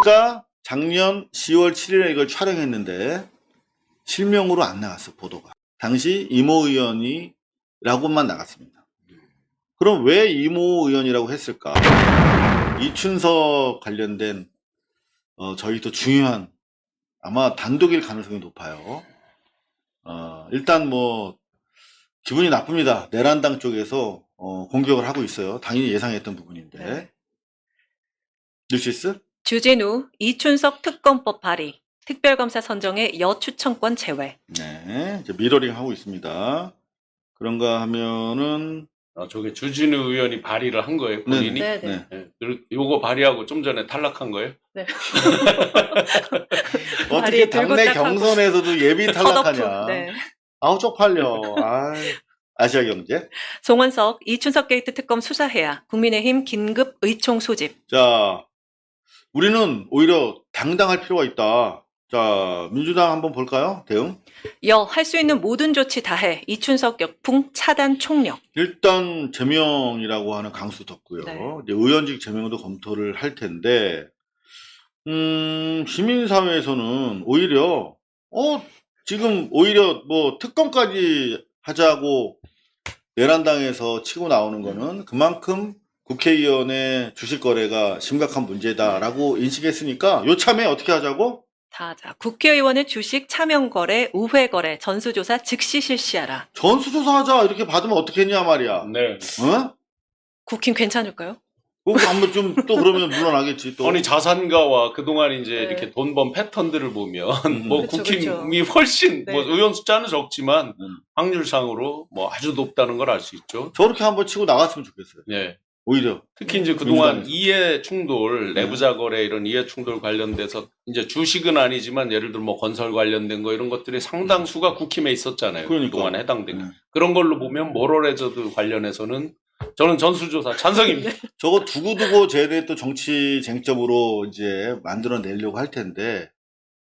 우리가 작년 10월 7일에 이걸 촬영했는데 실명으로 안 나갔어, 보도가. 당시 이모 의원이라고만 나갔습니다. 그럼 왜 이모 의원이라고 했을까? 이춘석 관련된 저희 더 중요한 아마 단독일 가능성이 높아요. 일단 뭐 기분이 나쁩니다. 내란당 쪽에서 공격을 하고 있어요. 당연히 예상했던 부분인데. 네. 뉴시스? 주진우, 이춘석 특검법 발의, 특별검사 선정의 여추천권 제외. 네, 이제 미러링 하고 있습니다. 그런가 하면은 저게 주진우 의원이 발의를 한 거예요, 본인이? 네, 네. 네. 요거 발의하고 좀 전에 탈락한 거예요? 네. 어떻게 다리 들고 당내 딱 하고. 경선에서도 예비 탈락하냐. 컷오프. 네. 아우 쪽팔려. 아시아경제. 송원석, 이춘석 게이트 특검 수사해야 국민의힘 긴급 의총 소집. 자, 우리는 오히려 당당할 필요가 있다. 자, 민주당 한번 볼까요? 대응. 할 수 있는 모든 조치 다해 이춘석 역풍 차단 총력. 일단 제명이라고 하는 강수 뒀고요. 네. 이제 의원직 제명도 검토를 할 텐데, 시민사회에서는 오히려 지금 오히려 뭐 특검까지 하자고 내란당에서 치고 나오는 거는 그만큼 국회의원의 주식 거래가 심각한 문제다라고 인식했으니까 요참에 어떻게 하자고? 자, 국회의원의 주식 차명 거래, 우회 거래, 전수조사 즉시 실시하라. 전수조사하자 이렇게 받으면 어떻겠냐 말이야. 네. 어? 국힘 괜찮을까요? 그거 한번 좀 또 그러면 물러나겠지 또. 아니 자산가와 그동안 이제 네. 이렇게 돈 번 패턴들을 보면 뭐 그쵸, 국힘이 훨씬 네. 뭐 의원 숫자는 적지만 음. 확률상으로 뭐 아주 높다는 걸 알 수 있죠. 저렇게 한번 치고 나갔으면 좋겠어요. 네. 오히려. 특히 이제 그동안 민주당에서. 이해 충돌, 내부자 거래 이런 이해 충돌 관련돼서 이제 주식은 아니지만 예를 들어 뭐 건설 관련된 거 이런 것들이 상당수가 국힘에 있었잖아요. 그러니까. 그동안 해당된. 네. 그런 걸로 보면 모럴해저드 관련해서는 저는 전수조사 찬성입니다. 저거 두고두고 쟤네 또 정치 쟁점으로 이제 만들어내려고 할 텐데,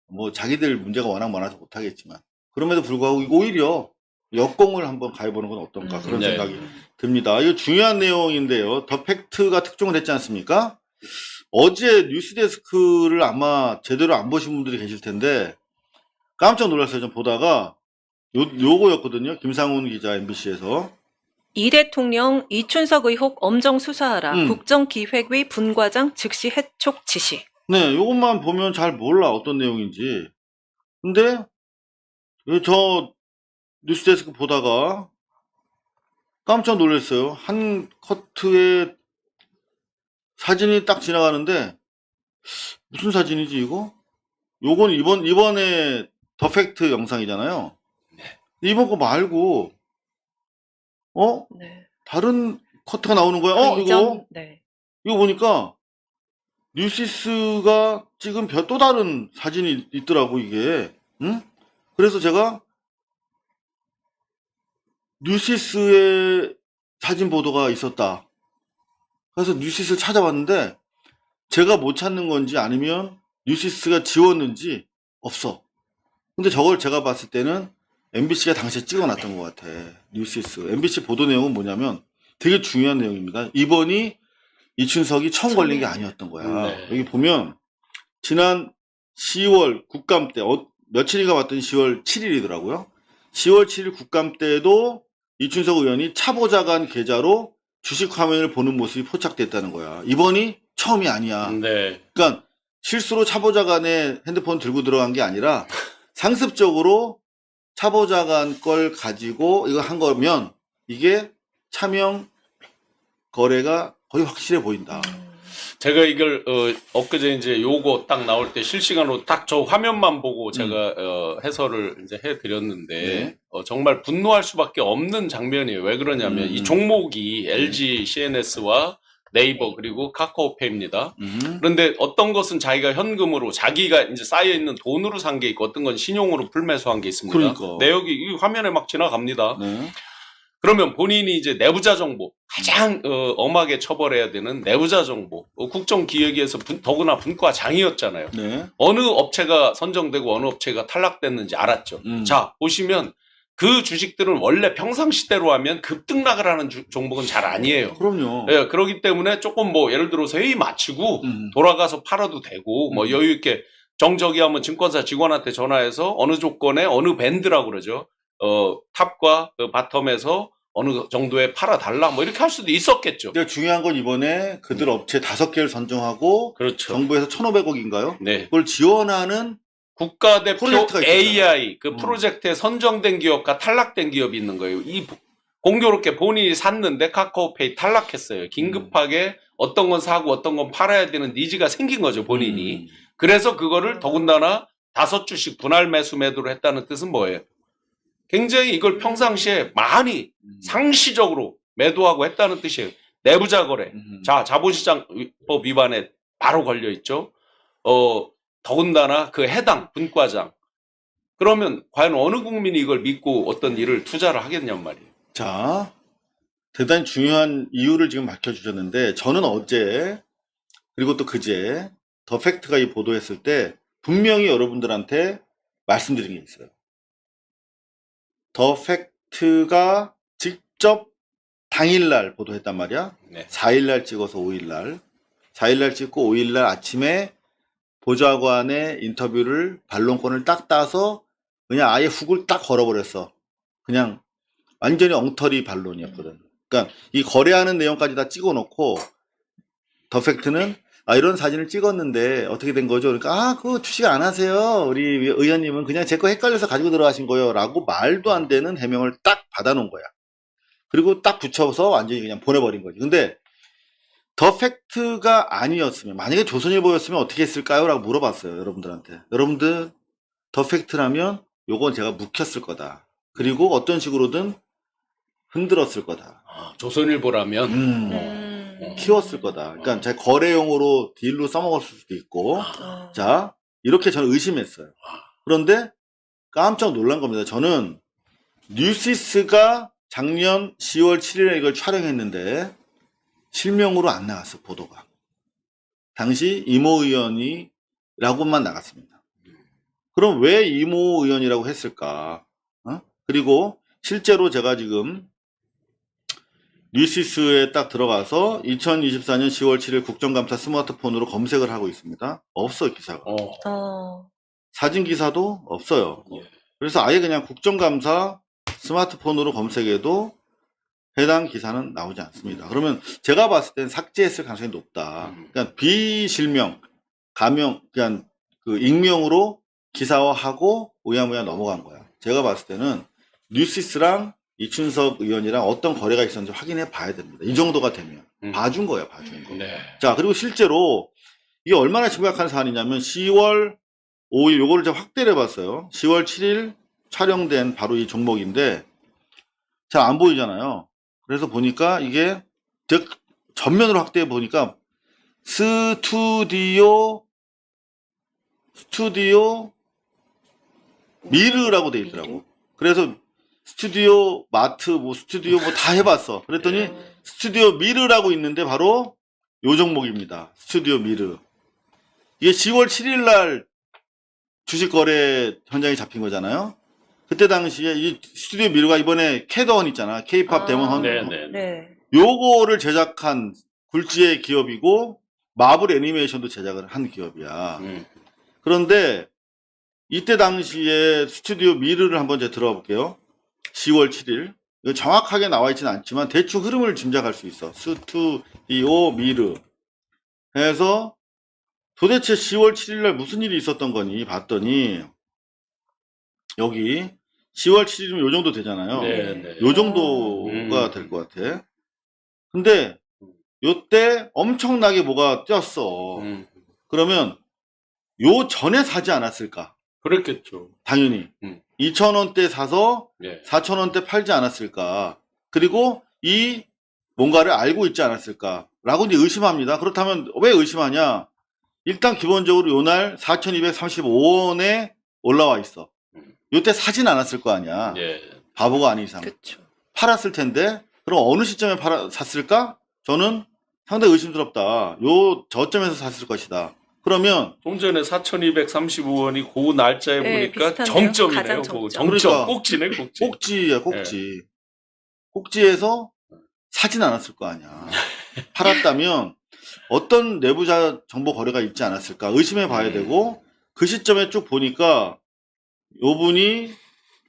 뭐 자기들 문제가 워낙 많아서 못하겠지만, 그럼에도 불구하고 오히려 역공을 한번 가해보는 건 어떤가 그런 네. 생각이 듭니다. 이거 중요한 내용인데요. 더 팩트가 특종을 했지 않습니까? 어제 뉴스데스크를 아마 제대로 안 보신 분들이 계실 텐데, 깜짝 놀랐어요. 좀 보다가, 요거였거든요. 김상훈 기자 MBC에서. 이 대통령 이춘석 의혹 엄정 수사하라. 국정기획위 분과장 즉시 해촉 지시. 네, 요것만 보면 잘 몰라, 어떤 내용인지. 근데, 저 뉴스데스크 보다가 깜짝 놀랐어요. 한 커트에 사진이 딱 지나가는데, 무슨 사진이지, 이거? 요건 이번에 더 팩트 영상이잖아요. 이번 거 말고, 네. 다른 커트가 나오는 거야? 그 이거? 이전, 네. 이거 보니까, 뉴시스가 찍은 또 다른 사진이 있더라고, 이게. 응? 그래서 제가 뉴시스의 사진 보도가 있었다. 그래서 뉴시스를 찾아봤는데 제가 못 찾는 건지 아니면 뉴시스가 지웠는지 없어. 근데 저걸 제가 봤을 때는 MBC가 당시에 찍어놨던 것 같아. 뉴시스. MBC 보도 내용은 뭐냐면 되게 중요한 내용입니다. 이번이 이춘석이 처음 걸린 게 아니었던 거야. 네. 여기 보면 지난 10월 국감 때 며칠인가 봤더니 10월 7일이더라고요. 10월 7일 국감 때도 이춘석 의원이 차보자관 계좌로 주식 화면을 보는 모습이 포착됐다는 거야. 이번이 처음이 아니야. 네. 그러니까 실수로 차보자관에 핸드폰 들고 들어간 게 아니라 상습적으로 차보자관 걸 가지고 이거 한 거면 이게 차명 거래가 거의 확실해 보인다. 제가 이걸 엊그제 이제 요거 딱 나올 때 실시간으로 딱 저 화면만 보고 제가 해설을 이제 해드렸는데 네. 정말 분노할 수밖에 없는 장면이에요. 왜 그러냐면 이 종목이 LG CNS와 네이버 그리고 카카오페이입니다. 그런데 어떤 것은 자기가 현금으로 자기가 이제 쌓여 있는 돈으로 산 게 있고 어떤 건 신용으로 풀매수한 게 있습니다. 그러니까. 내역이 이 화면에 막 지나갑니다. 네. 그러면 본인이 이제 내부자 정보 가장 엄하게 처벌해야 되는 내부자 정보 국정기획위에서 더구나 분과장이었잖아요. 네. 어느 업체가 선정되고 어느 업체가 탈락됐는지 알았죠. 자 보시면 그 주식들은 원래 평상시대로 하면 급등락을 하는 종목은 잘 아니에요. 그럼요. 예, 그렇기 때문에 조금 뭐 예를 들어서 회의 마치고 돌아가서 팔아도 되고 뭐 여유 있게 정저기하면 증권사 직원한테 전화해서 어느 조건에 어느 밴드라고 그러죠. 탑과 그 바텀에서 어느 정도에 팔아달라 뭐 이렇게 할 수도 있었겠죠. 근데 중요한 건 이번에 그들 업체 5개를 선정하고 그렇죠. 정부에서 1,500억인가요? 네. 그걸 지원하는 국가대표 프로젝트가 AI 그 프로젝트에 선정된 기업과 탈락된 기업이 있는 거예요. 이 공교롭게 본인이 샀는데 카카오페이 탈락했어요. 긴급하게 어떤 건 사고 어떤 건 팔아야 되는 니즈가 생긴 거죠, 본인이. 그래서 그거를 더군다나 5주씩 분할 매수 매도를 했다는 뜻은 뭐예요? 굉장히 이걸 평상시에 많이 상시적으로 매도하고 했다는 뜻이에요. 내부자 거래. 자, 자본시장법 위반에 바로 걸려 있죠. 더군다나 그 해당 분과장. 그러면 과연 어느 국민이 이걸 믿고 어떤 일을 투자를 하겠냔 말이에요. 자, 대단히 중요한 이유를 지금 밝혀주셨는데 저는 어제 그리고 또 그제 더 팩트가 이 보도했을 때 분명히 여러분들한테 말씀드린 게 있어요. 더 팩트가 직접 당일날 보도했단 말이야. 네. 4일날 찍어서 5일날. 4일날 찍고 5일날 아침에 보좌관의 인터뷰를 반론권을 딱 따서 그냥 아예 훅을 딱 걸어버렸어. 그냥 완전히 엉터리 반론이었거든. 그러니까 이 거래하는 내용까지 다 찍어놓고 더 팩트는 이런 사진을 찍었는데 어떻게 된 거죠? 그러니까 그거 주식 안 하세요. 우리 의원님은 그냥 제 거 헷갈려서 가지고 들어가신 거예요. 라고 말도 안 되는 해명을 딱 받아놓은 거야. 그리고 딱 붙여서 완전히 그냥 보내버린 거지. 근데 더 팩트가 아니었으면 만약에 조선일보였으면 어떻게 했을까요? 라고 물어봤어요. 여러분들한테. 여러분들 더 팩트라면 요건 제가 묵혔을 거다. 그리고 어떤 식으로든 흔들었을 거다. 조선일보라면 키웠을 거다. 그러니까 제 거래용으로 딜로 써먹었을 수도 있고. 자, 이렇게 저는 의심했어요. 그런데 깜짝 놀란 겁니다. 저는 뉴시스가 작년 10월 7일에 이걸 촬영했는데 실명으로 안 나왔어, 보도가. 당시 이모 의원이라고만 나갔습니다. 그럼 왜 이모 의원이라고 했을까? 그리고 실제로 제가 지금 뉴시스에 딱 들어가서 2024년 10월 7일 국정감사 스마트폰으로 검색을 하고 있습니다. 없어요, 기사가. 사진 기사도 없어요. 그래서 아예 그냥 국정감사 스마트폰으로 검색해도 해당 기사는 나오지 않습니다. 그러면 제가 봤을 땐 삭제했을 가능성이 높다. 그러니까 비실명, 가명, 그냥 그 익명으로 기사화하고 우야무야 넘어간 거야. 제가 봤을 때는 뉴시스랑 이춘석 의원이랑 어떤 거래가 있었는지 확인해 봐야 됩니다. 이 정도가 되면. 봐준 거야, 봐준 거. 네. 자, 그리고 실제로 이게 얼마나 심각한 사안이냐면 10월 5일, 요거를 제가 확대를 해봤어요. 10월 7일 촬영된 바로 이 종목인데 잘 안 보이잖아요. 그래서 보니까 이게 전면으로 확대해 보니까 스튜디오 미르라고 돼 있더라고. 그래서 스튜디오 마트 스튜디오 다 해봤어. 그랬더니 스튜디오 미르라고 있는데 바로 요 종목입니다. 스튜디오 미르. 이게 10월 7일 날 주식 거래 현장에 잡힌 거잖아요. 그때 당시에 이 스튜디오 미르가 이번에 캐더헌 있잖아. K-팝 데몬헌. 네. 요거를 제작한 굴지의 기업이고 마블 애니메이션도 제작을 한 기업이야. 그런데 이때 당시에 스튜디오 미르를 한번 제가 들어가 볼게요. 10월 7일. 이거 정확하게 나와 있지는 않지만 대충 흐름을 짐작할 수 있어. 스튜디오 미르. 해서 도대체 10월 7일 날 무슨 일이 있었던 거니 봤더니 여기 10월 7일이면 요 정도 되잖아요. 네. 요 정도가 될 것 같아. 근데 요때 엄청나게 뭐가 뛰었어. 그러면 요 전에 사지 않았을까? 그랬겠죠. 당연히. 2,000원대 사서 네. 4,000원대 팔지 않았을까? 그리고 이 뭔가를 알고 있지 않았을까? 라고 이제 의심합니다. 그렇다면 왜 의심하냐? 일단 기본적으로 요날 4,235원에 올라와 있어. 요때 사진 않았을 거 아니야. 예. 바보가 아닌 이상. 그쵸. 팔았을 텐데, 그럼 어느 시점에 샀을까? 저는 상당히 의심스럽다. 요 저점에서 샀을 것이다. 그러면 좀 전에 4,235원이 그 날짜에 네, 보니까 비슷하네요. 정점이네요. 가장 그거. 정점. 정점. 그러니까. 꼭지네, 꼭지. 꼭지야, 꼭지. 꼭지에서 사진 않았을 거 아니야. 팔았다면 어떤 내부 정보 거래가 있지 않았을까 의심해 봐야 되고, 그 시점에 쭉 보니까 요분이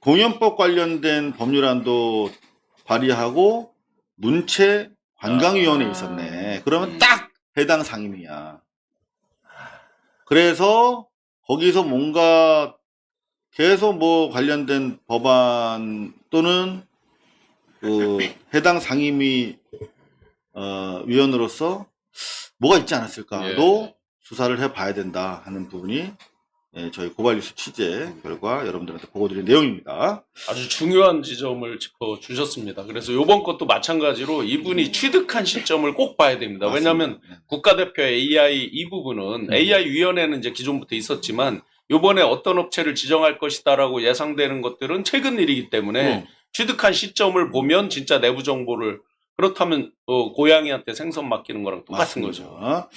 공연법 관련된 법률안도 발의하고 문체 관광위원회에 있었네. 그러면 딱 해당 상임이야. 그래서 거기서 뭔가 계속 뭐 관련된 법안 또는 그 해당 상임위 위원으로서 뭐가 있지 않았을까도 예. 수사를 해봐야 된다 하는 부분이 저희 고발뉴스 취재 결과 여러분들한테 보고드린 내용입니다. 아주 중요한 지점을 짚어 주셨습니다. 그래서 이번 것도 마찬가지로 이분이 취득한 시점을 꼭 봐야 됩니다. 왜냐하면 국가대표 AI 이 부분은 AI 위원회는 이제 기존부터 있었지만 이번에 어떤 업체를 지정할 것이다라고 예상되는 것들은 최근 일이기 때문에 취득한 시점을 보면 진짜 내부 정보를, 그렇다면 고양이한테 생선 맡기는 거랑 똑같은 거죠. 맞습니다.